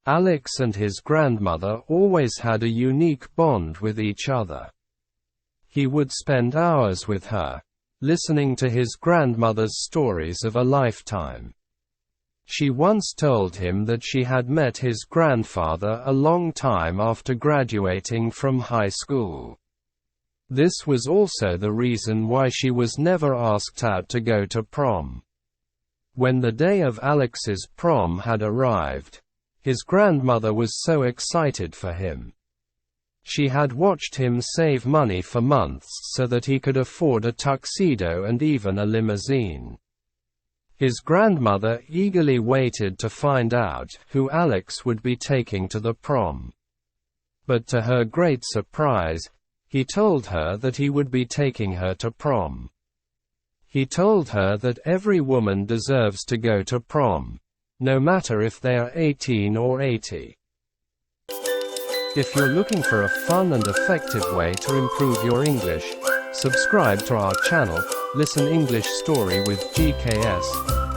Alex and his grandmother always had a unique bond with each other. He would spend hours with her, listening to his grandmother's stories of a lifetime. She once told him that she had met his grandfather a long time after graduating from high school. This was also the reason why she was never asked out to go to prom. When the day of Alex's prom had arrived, his grandmother was so excited for him. She had watched him save money for months so that he could afford a tuxedo and even a limousine. His grandmother eagerly waited to find out who Alex would be taking to the prom. But to her great surprise, he told her that he would be taking her to prom. He told her that every woman deserves to go to prom, no matter if they are 18 or 80. If you're looking for a fun and effective way to improve your English, subscribe to our channel, Listen English Story with GKS.